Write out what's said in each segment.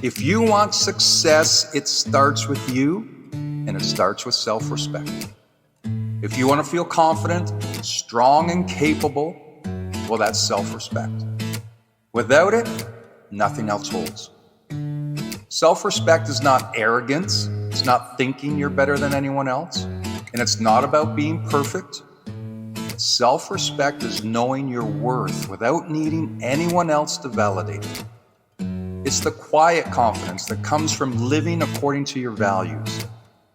If you want success, it starts with you, and it starts with self-respect. If you want to feel confident, strong, and capable, well, that's self-respect. Without it, nothing else holds. Self-respect is not arrogance. It's not thinking you're better than anyone else. And it's not about being perfect. Self-respect is knowing your worth without needing anyone else to validate it. It's the quiet confidence that comes from living according to your values,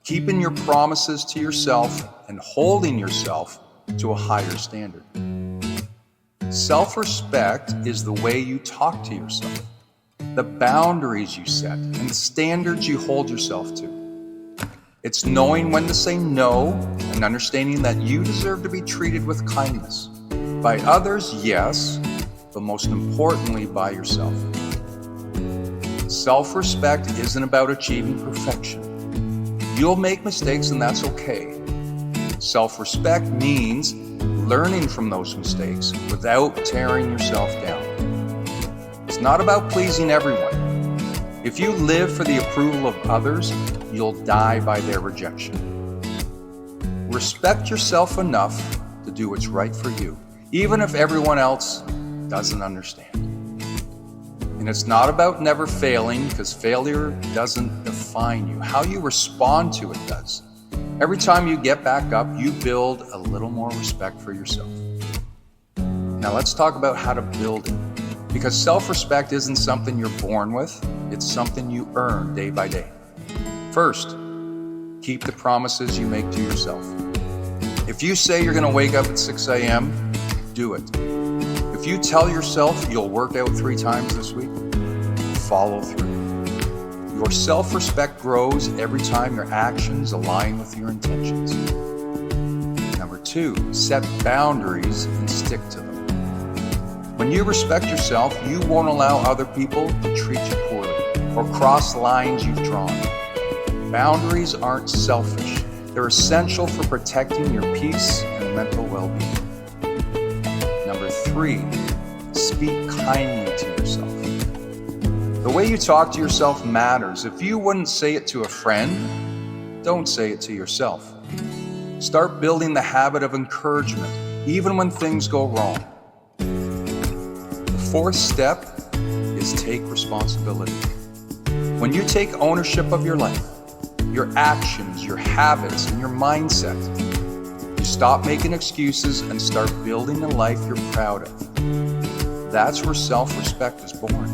keeping your promises to yourself and holding yourself to a higher standard. Self-respect is the way you talk to yourself, the boundaries you set, and the standards you hold yourself to. It's knowing when to say no and understanding that you deserve to be treated with kindness. By others, yes, but most importantly, by yourself. Self-respect isn't about achieving perfection. You'll make mistakes and that's okay. Self-respect means learning from those mistakes without tearing yourself down. It's not about pleasing everyone. If you live for the approval of others, you'll die by their rejection. Respect yourself enough to do what's right for you, even if everyone else doesn't understand. And it's not about never failing, because failure doesn't define you. How you respond to it does. Every time you get back up, you build a little more respect for yourself. Now let's talk about how to build it. Because self-respect isn't something you're born with, it's something you earn day by day. First, keep the promises you make to yourself. If you say you're going to wake up at 6 a.m., do it. If you tell yourself you'll work out 3 times this week, follow through. Your self-respect grows every time your actions align with your intentions. Number 2, set boundaries and stick to them. When you respect yourself, you won't allow other people to treat you poorly or cross lines you've drawn. Boundaries aren't selfish. They're essential for protecting your peace and mental well-being. Number 3, speak kindly to yourself. The way you talk to yourself matters. If you wouldn't say it to a friend, don't say it to yourself. Start building the habit of encouragement, even when things go wrong. The 4th step is take responsibility. When you take ownership of your life, your actions, your habits, and your mindset, you stop making excuses and start building the life you're proud of. That's where self-respect is born.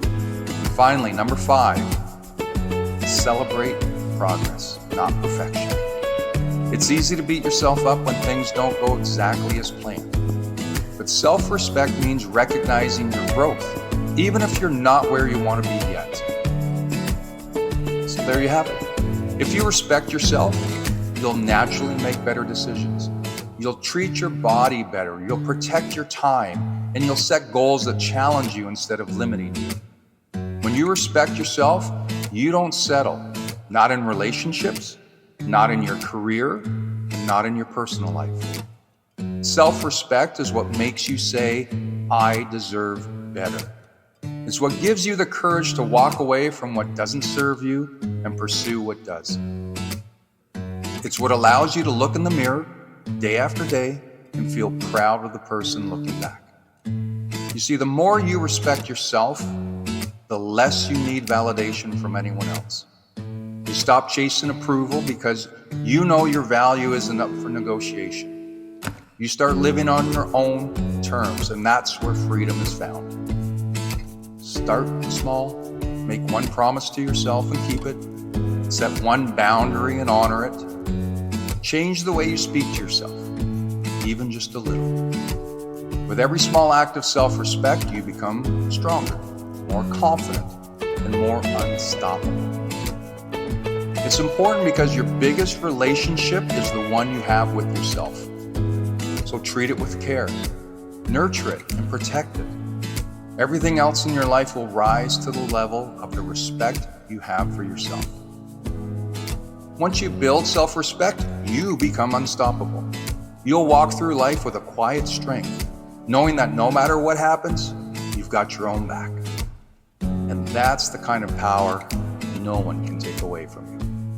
And finally, number 5, celebrate progress, not perfection. It's easy to beat yourself up when things don't go exactly as planned. But self-respect means recognizing your growth, even if you're not where you want to be yet. So there you have it. If you respect yourself, you'll naturally make better decisions. You'll treat your body better, you'll protect your time, and you'll set goals that challenge you instead of limiting you. When you respect yourself, you don't settle. Not in relationships, not in your career, and not in your personal life. Self-respect is what makes you say, I deserve better. It's what gives you the courage to walk away from what doesn't serve you and pursue what does. It's what allows you to look in the mirror day after day and feel proud of the person looking back. You see, the more you respect yourself, the less you need validation from anyone else. You stop chasing approval because you know your value isn't up for negotiation. You start living on your own terms, and that's where freedom is found. Start small, make one promise to yourself and keep it. Set one boundary and honor it. Change the way you speak to yourself, even just a little. With every small act of self-respect, you become stronger, more confident, and more unstoppable. It's important because your biggest relationship is the one you have with yourself. So treat it with care, nurture it, and protect it. Everything else in your life will rise to the level of the respect you have for yourself. Once you build self-respect, you become unstoppable. You'll walk through life with a quiet strength, knowing that no matter what happens, you've got your own back. And that's the kind of power no one can take away from you.